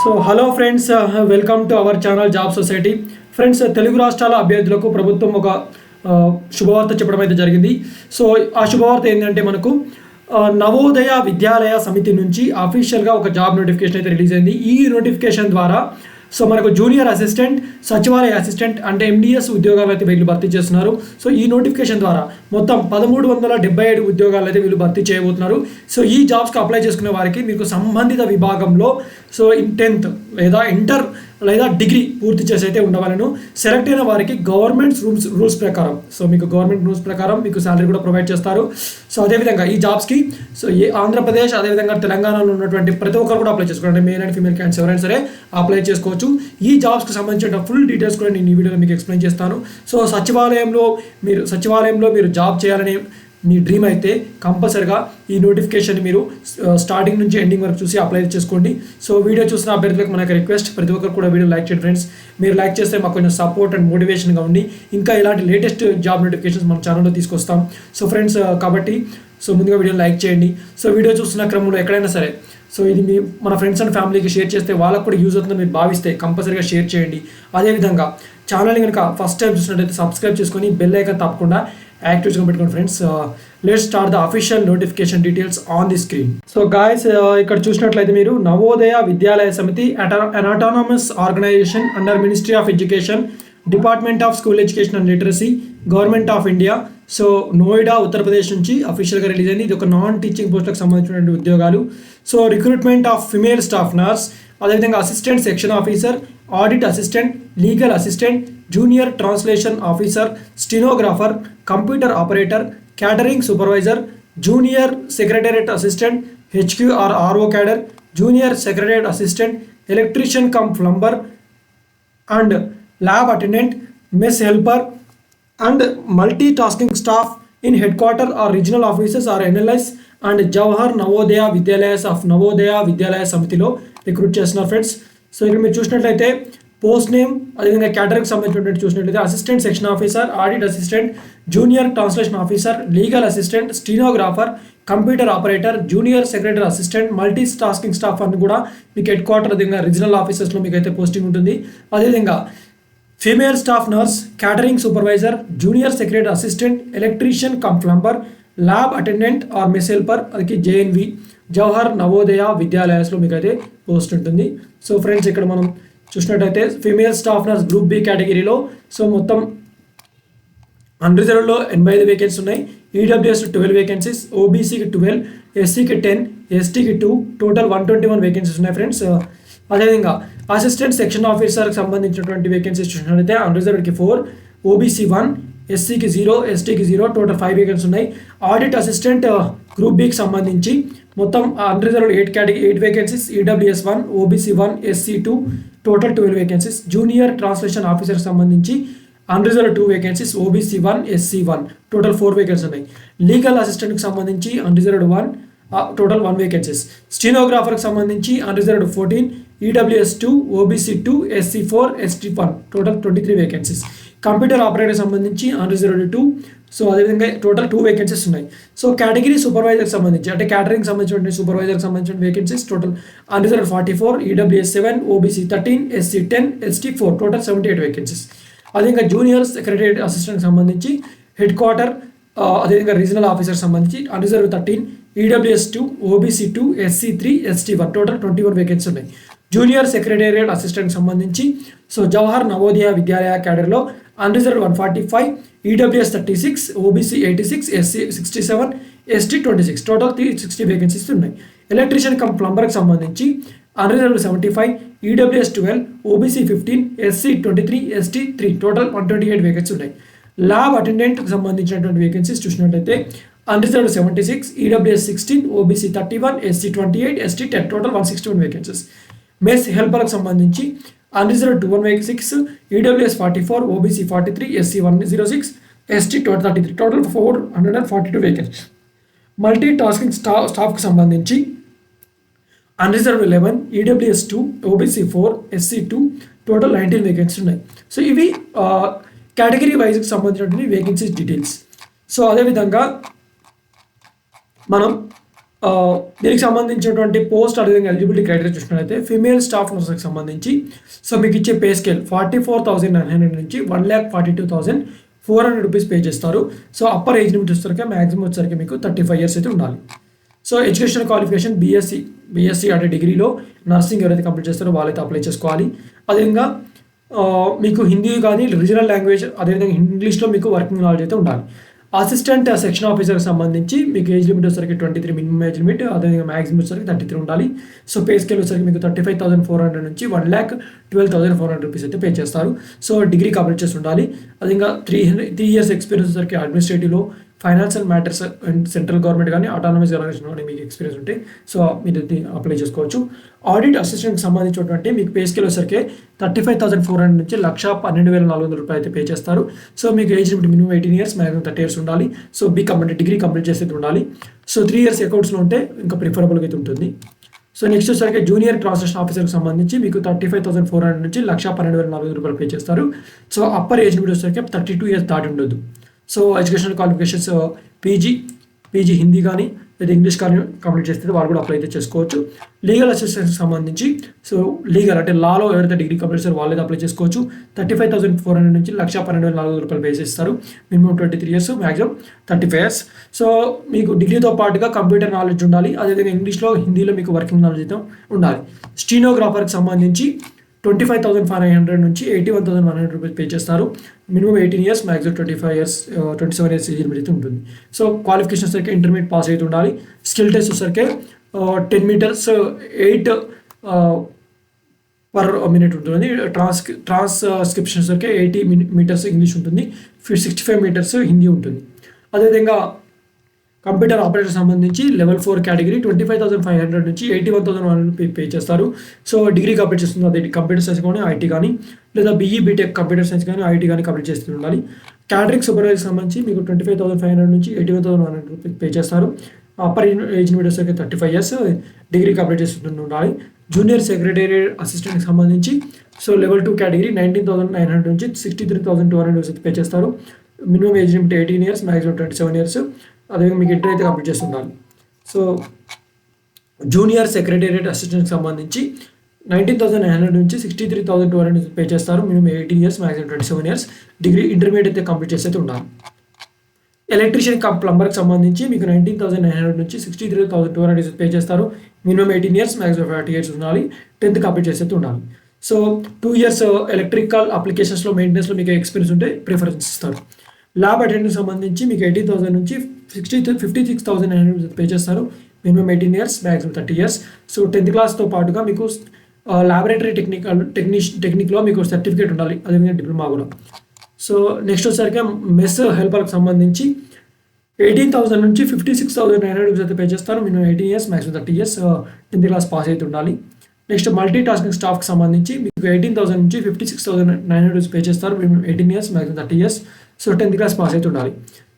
So hello friends, welcome to our channel job society. Friends, Telugu రాష్ట్రాల అభ్యర్థులకు ప్రభుత్వం ఒక శుభవార్త చెప్పడం అయితే జరిగింది. సో ఆ శుభవార్త ఏంటంటే మనకు నవోదయ విద్యాలయ సమితి నుంచి అఫీషియల్గా ఒక జాబ్ నోటిఫికేషన్ అయితే రిలీజ్ అయింది. ఈ నోటిఫికేషన్ ద్వారా సో మనకు జూనియర్ అసిస్టెంట్, సచివాలయ అసిస్టెంట్ అంటే ఎండిఎస్ ఉద్యోగాలు అయితే వీళ్ళు భర్తీ చేస్తున్నారు. సో ఈ నోటిఫికేషన్ ద్వారా మొత్తం 1377 ఉద్యోగాలు అయితే వీళ్ళు భర్తీ చేయబోతున్నారు. సో ఈ జాబ్స్కి అప్లై చేసుకునే వారికి మీకు సంబంధిత విభాగంలో సో 10th లేదా ఇంటర్ లేదా డిగ్రీ పూర్తి చేసి అయితే ఉండవాలను. సెలెక్ట్ అయిన వారికి గవర్నమెంట్ రూల్స్ ప్రకారం సో మీకు గవర్నమెంట్ రూల్స్ ప్రకారం మీకు శాలరీ కూడా ప్రొవైడ్ చేస్తారు. సో అదేవిధంగా ఈ జాబ్స్కి సో ఏ ఆంధ్రప్రదేశ్ అదేవిధంగా తెలంగాణలో ఉన్నటువంటి ప్రతి ఒక్కరు కూడా అప్లై చేసుకోండి. మేల్ అండ్ ఫీమేల్ క్యాండిడేట్స్ ఎవరైనా సరే అప్లై చేసుకోవచ్చు. ఈ జాబ్స్కి సంబంధించిన ఫుల్ డీటెయిల్స్ కూడా నేను ఈ వీడియోలో మీకు ఎక్స్ప్లెయిన్ చేస్తాను. సో సచివాలయంలో మీరు జాబ్ చేయాలని మీ డ్రీమ్ అయితే కంపల్సరిగా ఈ నోటిఫికేషన్ మీరు స్టార్టింగ్ నుంచి ఎండింగ్ వరకు చూసి అప్లై చేసుకోండి. సో వీడియో చూసిన అభ్యర్థులకు మనకు రిక్వెస్ట్, ప్రతి ఒక్కరు కూడా వీడియో లైక్ చేయండి ఫ్రెండ్స్. మీరు లైక్ చేస్తే మాకు కొంచెం సపోర్ట్ అండ్ మోటివేషన్గా ఉండి ఇంకా ఇలాంటి లేటెస్ట్ జాబ్ నోటిఫికేషన్స్ మన ఛానల్లో తీసుకొస్తాం. సో ఫ్రెండ్స్, కాబట్టి సో ముందుగా వీడియో లైక్ చేయండి. సో వీడియో చూస్తున్న క్రమంలో ఎక్కడైనా సరే సో ఇది మీ మన ఫ్రెండ్స్ అండ్ ఫ్యామిలీకి షేర్ చేస్తే వాళ్ళకు కూడా యూజ్ అవుతుందని మీరు భావిస్తే కంపల్సరీగా షేర్ చేయండి. అదేవిధంగా ఛానల్ని కనుక ఫస్ట్ టైం చూసినట్టయితే సబ్స్క్రైబ్ చేసుకొని బెల్ ఐకాన్ తప్పకుండా యాక్టివ్గా పెట్టుకోండి friends. Let's start the official notification details on the screen. So guys, ఇక్కడ చూసినట్లయితే మీరు Navodaya Vidyalaya Samiti an autonomous organisation under ministry of education, department of school education and literacy, government of India. So Noida, Uttar Pradesh నుంచి అఫీషియల్గా release అయింది. ఇది ఒక నాన్ టీచింగ్ పోస్టులకు సంబంధించినటువంటి ఉద్యోగాలు. So recruitment of female staff nurse, అదేవిధంగా assistant section officer, audit assistant, legal assistant, junior translation officer, stenographer, computer operator, catering supervisor, junior secretariat assistant, HQR RO cadre, junior secretariat assistant, electrician cum plumber and lab attendant, mess helper and multi tasking staff in head quarter or regional offices or NLIs and Jawahar Navodaya Vidyalayas of Navodaya Vidyalaya సమితిలో recruit చేస్తున్నారు friends. So ఇక్కడ మీరు చూసినట్లయితే post name, అదేవిధంగా catering సంబంధించినటువంటి చూసినట్లయితే assistant section officer, audit assistant, junior translation officer, legal assistant, stenographer, computer operator, junior secretary assistant, multi tasking staff అని కూడా మీకు హెడ్ క్వార్టర్ అదేవిధంగా రీజనల్ ఆఫీసెస్లో మీకు అయితే పోస్టింగ్ ఉంటుంది. అదేవిధంగా female staff nurse, catering supervisor, junior secretary assistant, electrician cum plumber, lab attendant or mess helper, అది జేఎన్వి జవహర్ నవోదయ విద్యాలయాస్లో మీకు అయితే పోస్ట్ ఉంటుంది. సో ఫ్రెండ్స్, ఇక్కడ మనం చూసినట్టయితే female staff nurse group B కేటగిరీలో సో మొత్తం అన్రిజర్వ్డ్లో 85 వేకెన్సీస్ ఉన్నాయి. ఈడబ్ల్యూఎస్ 12 వేకెన్సీస్, ఓబీసీకి 12, ఎస్సీకి 10, ఎస్టీకి 2, టోటల్ 121 వేకెన్సీస్ ఉన్నాయి ఫ్రెండ్స్. అదేవిధంగా అసిస్టెంట్ సెక్షన్ ఆఫీసర్కి సంబంధించినటువంటి వేకెన్సీస్ చూసినట్లయితే అన్రిజర్వ్డ్కి 4, ఓబీసీ 1, ఎస్సీకి 0, ఎస్టీకి 0, టోటల్ 5 వేకెన్సీ ఉన్నాయి. ఆడిట్ అసిస్టెంట్ గ్రూప్ బికి సంబంధించి మొత్తం unreserved 8 vacancies, EWS 1, OBC 1, SC 2, total 12 vacancies. Junior translation ఆఫీసర్కి సంబంధించి unreserved 2 vacancies, OBC 1, SC 1, total 4 vacancy ఉన్నాయి. లీగల్ అసిస్టెంట్కి సంబంధించి అన్రిజర్వ్డ్ 1, టోటల్ 1 వేకెన్సీస్. స్టెనోగ్రాఫర్కి సంబంధించి unreserved 14, EWS 2, OBC 2, SC 4, ST 1, total 23 vacancies. Computer ఆపరేటర్కి సంబంధించి అన్రిజర్వ్డ్ 2, సో అదేవిధంగా టోటల్ 2 వేకెన్సీస్ ఉన్నాయి. సో కేటగిరీ సూపర్వైజర్కి సంబంధించి అంటే క్యాటరింగ్ సంబంధించిన సూపర్వైజర్కి సంబంధించిన vacancies total unreserved 44, EWS 7, OBC 13, SC 10, ST 4, total 78 vacancies. అదేవిధంగా జూనియర్ సెక్రటరీ అసిస్టెంట్కి సంబంధించి హెడ్ క్వార్టర్ అదేవిధంగా రీజనల్ ఆఫీసర్కి సంబంధించి unreserved 13, EWS 2, OBC 2, SC 3, ST 1, total 21 vacancy ఉన్నాయి. జూనియర్ సెక్రటేరియట్ అసిస్టెంట్కి సంబంధించి సో జవహర్ నవోదయ విద్యాలయ క్యాడర్లో unreserved 145, EWS 36, OBC 86, SC 67, ST 26, total 360 vacancies ఉన్నాయి. Electrician cum ప్లంబర్కి సంబంధించి unreserved 75, EWS 12, OBC 15, SC 23, ST 3, total 128 vacancy ఉన్నాయి. ల్యాబ్ అటెండెంట్కి సంబంధించినటువంటి వేకెన్సీస్ చూసినట్లయితే unreserved 76, EWS 16, OBC 31, SC 28, ST 10, total 161 vacancies. Mess హెల్పర్కి సంబంధించి unreserved 216, EWS 44, OBC 43, SC 106, ST 33, total 442 vacancies. Multi tasking స్టాఫ్కి సంబంధించి unreserved 11, EWS 2, OBC 4, SC 2, total 19 vacancy ఉన్నాయి. So ఇవి కేటగిరీ వైజ్కి సంబంధించినటువంటి వేకెన్సీస్ డీటెయిల్స్. సో అదేవిధంగా మనం దీనికి సంబంధించినటువంటి పోస్ట్ అదేవిధంగా ఎలిజిబిలిటీ క్రైటీరియా చూసినట్లయితే ఫీమేల్ స్టాఫ్ నర్స్కి సంబంధించి సో మీకు ఇచ్చే పే స్కేల్ 44,900 నుంచి 1,42,400 రూపీస్ పే చేస్తారు. సో అప్పర్ ఏజ్ లిమిట్ వచ్చేసరికి మ్యాక్సిమం వచ్చేసరికి మీకు 35 ఇయర్స్ అయితే ఉండాలి. సో ఎడ్యుకేషన్ క్వాలిఫికేషన్ బీఎస్సీ అంటే డిగ్రీలో నర్సింగ్ ఎవరైతే కంప్లీట్ చేస్తారో వాళ్ళైతే అప్లై చేసుకోవాలి. అదేవిధంగా మీకు హిందీ కానీ రీజనల్ లాంగ్వేజ్ అదేవిధంగా ఇంగ్లీష్లో మీకు వర్కింగ్ నాలెడ్జ్ అయితే ఉండాలి. అసిస్టెంట్ సెక్షన్ ఆఫీసర్కి సంబంధించి మీకు ఏజ్ లిమిట్ వచ్చేసరికి 23 మినిమం ఏజ్ లిమిట్, అదేవిధంగా మ్యాక్సిమం వచ్చేసరికి 33 ఉండాలి. సో పే స్కేల్ వచ్చేసరికి మీకు 35,400 నుంచి 1,12,400 రూపీస్ అయితే పే చేస్తారు. సో డిగ్రీ కంప్లీట్ చేసి ఉండాలి. అదేవిధంగా 3 ఇయర్స్ ఎక్స్పీరియన్స్ వచ్చేసరికి అడ్మినిస్ట్రేటివ్లో, financial matters and central government కానీ ఆటోనమస్ ఆర్గనైజేషన్ కానీ మీకు ఎక్స్పీరియన్స్ ఉంటే సో మీరు అప్లై చేసుకోవచ్చు. ఆడిట్ అసిస్టెంట్కి సంబంధించినటువంటి మీకు పే స్కేల్ వచ్చేసరికి 35,400 నుంచి 1,12,400 రూపాయలు అయితే పే చేస్తారు. సో మీకు age limit minimum 18 years maximum 30 years ఉండాలి. సో డిగ్రీ కంప్లీట్ చేసేది ఉండాలి. సో 3 ఇయర్స్ అకౌంట్స్లో ఉంటే ఇంకా ప్రిఫరబుల్గా అయితే ఉంటుంది. సో నెక్స్ట్ వచ్చేసరికి జూనియర్ ట్రాన్సాక్షన్ ఆఫీసర్కి సంబంధించి మీకు 35,400 నుంచి 1,12,400 రూపాయలు పే చేస్తారు. సో అప్పర్ ఏజ్ లిమిట్ వచ్చేసరికి 32 ఇయర్స్ దాటి ఉండదు. So educational qualifications PG Hindi కానీ లేదా ఇంగ్లీష్ కానీ కంప్లీట్ చేస్తే వాళ్ళు కూడా అప్లై అయితే చేసుకోవచ్చు. లీగల్ అసిస్టెన్స్కి సంబంధించి సో లీగల్ అంటే లాలో ఎవరైతే డిగ్రీ కంప్లీట్ చేస్తారో వాళ్ళైతే అప్లై చేసుకోవచ్చు. 35,400 నుంచి 1,12,400 రూపాయలు పే చేస్తారు. Minimum 23 years maximum 35 years. So మీకు డిగ్రీతో పాటుగా కంప్యూటర్ నాలెడ్జ్ ఉండాలి. అదేవిధంగా ఇంగ్లీష్లో హిందీలో మీకు వర్కింగ్ నాలెడ్జ్ అయితే ఉండాలి. స్టీనోగ్రాఫర్కి సంబంధించి 25,500 నుంచి 81,100 రూపీస్ పే చేస్తారు. Minimum 18 years maximum 25 years 27 years age limit అయితే ఉంటుంది. సో క్వాలిఫికేషన్ సరికి ఇంటర్మీడియట్ పాస్ అయితే ఉండాలి. స్కిల్ టెస్ట్ వచ్చేసరికి 10 మీటర్స్ 8 పర్ మినిట్ ఉంటుంది. ట్రాన్స్క్రిప్షన్ సరికి 80 మీటర్స్ ఇంగ్లీష్ ఉంటుంది. 65 మీటర్స్ హిందీ ఉంటుంది. అదేవిధంగా కంప్యూటర్ ఆపరేటర్ సంబంధించి లెవెల్ 4 కేటగిరీ 25,500 నుంచి 81,100 పే చేస్తారు. సో డిగ్రీ కంప్లీట్ చేస్తుంది. అదే కంప్యూటర్ సైన్స్ కానీ ఐటీ కానీ లేదా బీటెక్ కంప్యూటర్ సైన్స్ కానీ ఐటీ కానీ కంప్లీట్ చేస్తూ ఉండాలి. క్యాటరింగ్ సూపర్వైజర్ సంబంధించి మీకు 25,500 నుంచి 81,100 రూపీస్ పే చేస్తారు. అప్పర్ ఏజ్ లిమిట్ వచ్చేసరికి 35 ఇయర్స్ డిగ్రీ కంప్లీట్ చేస్తూ ఉండాలి. జూనియర్ సెక్రటరీ అసిస్టెంట్కి సంబంధించి సో లెవెల్ 2 కేటగిరీ 19,900 నుంచి 63,200 పే చేస్తారు. Minimum age limit 18 years maximum 27 years. అదేవిధంగా మీకు ఇంటర్ అయితే కంప్లీట్ చేస్తుండాలి. సో జూనియర్ సెక్రటేరియట్ అసిస్టెంట్కి సంబంధించి 19,900 నుంచి 63,200 పే చేస్తారు. Minimum 18 years maximum 27 years. Degree intermediate అయితే కంప్లీట్ చేస్తే ఉండాలి. ఎలక్ట్రీషియన్ ప్లంబర్కి సంబంధించి మీకు 19,900 నుంచి 63,200 పే చేస్తారు. మినిమం 18 ఇయర్స్ మ్యాక్సిమం 40 ఇయర్స్ ఉండాలి. 10th కంప్లీట్ చేస్తే ఉండాలి. సో 2 ఇయర్స్ ఎలక్ట్రికల్ అప్లికేషన్స్లో మెయింటెనెన్స్లో మీకు ఎక్స్పీరియన్స్ ఉంటే ప్రిఫరెన్స్ ఇస్తారు. ల్యాబ్ అటెండెంట్ సంబంధించి మీకు 80,000 నుంచి 56,900 పే చేస్తారు. Minimum 18 years maximum 30 years. So 10th క్లాస్తో పాటుగా మీకు ల్యాబొరేటరీ టెక్నిక్లో మీకు సర్టిఫికేట్ ఉండాలి. అదేవిధంగా డిప్లొమా కూడా. సో నెక్స్ట్ వచ్చేసరికి మెస్ హెల్పర్కి సంబంధించి 18,000 నుంచి 56,900 అయితే పే చేస్తారు. Minimum 18 years maximum 30 years 10th class pass అయితే ఉండాలి. నెక్స్ట్ మల్టీ టాస్కింగ్ స్టాఫ్కి సంబంధించి మీకు 18,000 నుంచి 56,900 పే చేస్తారు. Minimum 18 years maximum 30 years. So 10th class pass అయితే ఉండాలి.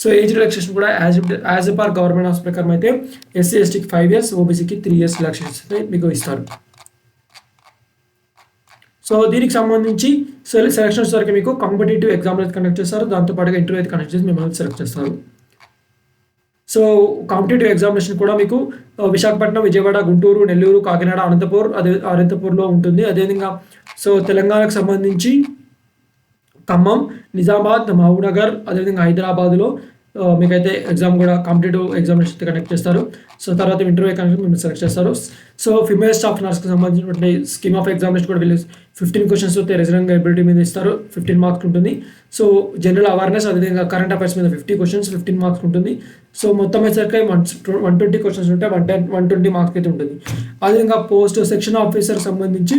సో ఏజ్ రిలాక్సేషన్ కూడా యాజ్ పర్ గవర్నమెంట్ ఆఫ్ ప్రకారం అయితే ఎస్సీ ఎస్టీకి 5 ఇయర్స్, ఓబీసీకి 3 ఇయర్స్ రిలాక్సేషన్ అయితే మీకు ఇస్తారు. సో దీనికి సంబంధించి సెలక్షన్స్ వరకు మీకు కాంపిటేటివ్ ఎగ్జామ్ అయితే కండక్ట్ చేస్తారు. దాంతోపాటుగా ఇంటర్వ్యూ అయితే కండక్ట్ చేసి మిమ్మల్ని సెలెక్ట్ చేస్తారు. సో కాంపిటేటివ్ ఎగ్జామినేషన్ కూడా మీకు విశాఖపట్నం, విజయవాడ, గుంటూరు, నెల్లూరు, కాకినాడ, అనంతపూర్లో ఉంటుంది. అదేవిధంగా సో తెలంగాణకు సంబంధించి ఖమ్మం, నిజామాబాద్, మహబూబ్నగర్, అదేవిధంగా హైదరాబాద్లో మీకైతే ఎగ్జామ్ కూడా కాంపిటేటివ్ ఎగ్జామినేషన్ కండక్ట్ చేస్తారు. సో తర్వాత ఇంటర్వ్యూ కనుక మీరు సెలెక్ట్ చేస్తారు. సో ఫిమేల్ స్టాఫ్ నర్స్కి సంబంధించినటువంటి స్కీమ్ ఆఫ్ ఎగ్జామినేషన్ కూడా వీళ్ళు 15 క్వశ్చన్స్ అయితే రీజనింగ్ ఎబిలిటీ మీద ఇస్తారు. 15 మార్క్స్ ఉంటుంది. సో జనరల్ అవేర్నెస్ అదేవిధంగా కరెంట్ అఫైర్స్ మీద 50 క్వశ్చన్స్ 15 మార్క్స్ ఉంటుంది. సో మొత్తం వచ్చేసరికి 120 క్వశ్చన్స్ ఉంటే 120 మార్క్స్ అయితే ఉంటుంది. అదేవిధంగా పోస్ట్ సెక్షన్ ఆఫీసర్ సంబంధించి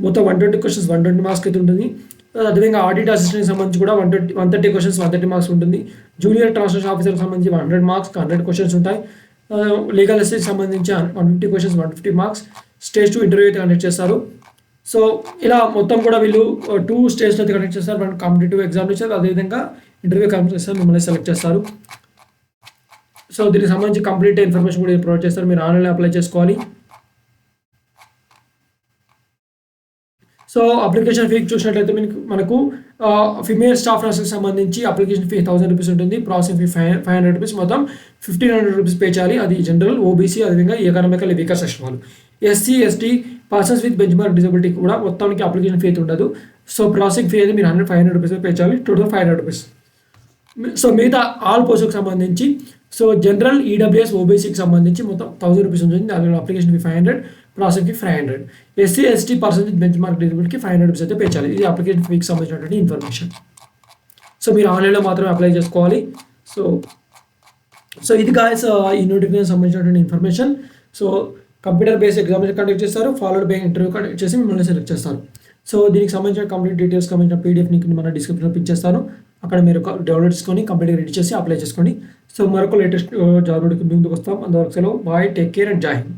మొత్తం 120 క్వశ్చన్స్ 120 మార్క్స్ అయితే ఉంటుంది. అదేవిధంగా ఆడిట్ అసిస్టెంట్కి సంబంధించి కూడా 130 క్వశ్చన్స్ 130 మార్క్స్ ఉంటుంది. జూనియర్ ట్రాన్స్లేషన్ ఆఫీసర్కి సంబంధించి 100 మార్క్స్ 100 క్వశ్చన్స్ ఉంటాయి. లీగల్ అసిస్టెంట్కి సంబంధించి 150 క్వశ్చన్స్ 150 మార్క్స్. స్టేజ్ 2 ఇంటర్వ్యూ అయితే కండక్ట్ చేస్తారు. సో ఇలా మొత్తం కూడా వీళ్ళు 2 స్టేజ్లో అయితే కండక్ట్ చేస్తారు. మన కాంపిటేటివ్ ఎగ్జామినేషన్ అదేవిధంగా ఇంటర్వ్యూ కండక్ట్ చేస్తారు. మిమ్మల్ని సెలెక్ట్ చేస్తారు. సో దీనికి సంబంధించి కంప్లీట్ ఇన్ఫర్మేషన్ కూడా ప్రొవైడ్ చేస్తారు. మీరు ఆన్లైన్లో అప్లై చేసుకోవాలి. సో అప్లికేషన్ ఫీ చూసినట్లయితే మనకు ఫిమేల్ స్టాఫ్ నర్స్కి సంబంధించి అప్లికేషన్ ఫీ 1000 రూపీస్ ఉంటుంది. ప్రాసెసింగ్ ఫీ 500 రూపీస్, మొత్తం 1500 రూపీస్ పే చేయాలి. అది జనరల్, ఓబీసీ, అదేవిధంగా ఎకనామికల్ వీకర్ సెక్షన్ వాళ్ళు. SC, ST, persons with bench mark disability కూడా మొత్తానికి అప్లికేషన్ ఫీ ఉండదు. సో ప్రాసెసింగ్ ఫీ అయితే మీరు 500 రూపీస్ పే చేయాలి, టోటల్ 500 రూపీస్. సో మిగతా ఆల్ పోస్టులకు సంబంధించి సో జనరల్, ఈడబ్ల్యూఎస్, ఓబీసీకి సంబంధించి మొత్తం 1000 రూపీస్ ఉంటుంది. దానిలో application fee 500, processing fee 500. SC, ST, person with benchmark డిజబిలిటీకి 500 రూపీస్ అయితే పే చేయాలి. ఇది అప్లికేషన్ ఫీకి సంబంధించినటువంటి ఇన్ఫర్మేషన్. సో మీరు ఆన్లైన్లో మాత్రమే అప్లై చేసుకోవాలి. సో ఇది గాయస్ ఈ నోటిఫికేషన్ సంబంధించినటువంటి information. So computer based examination conduct చేస్తారు, ఫాలోడ్ బై ఇంటర్వ్యూ కండక్ట్ చేసి మిమ్మల్ని సెలెక్ట్ చేస్తారు. సో దీనికి సంబంధించిన కంప్లీట్ డీటెయిల్స్ సంబంధించిన పీడిఎఫ్ లింక్ మన డిస్క్రిప్షన్లో పిన్ చేస్తాను. అక్కడ మీరు డౌన్లోడ్ చేసుకొని కంప్లీట్గా రెడీ చేసి అప్లై చేసుకోండి. సో మరొక లేటెస్ట్ జాబ్ నోటిఫికేషన్ ముందుకు వస్తాం. అంతవరకు సెలవు, బాయ్, టేక్ కేర్ అండ్ జై హింద్.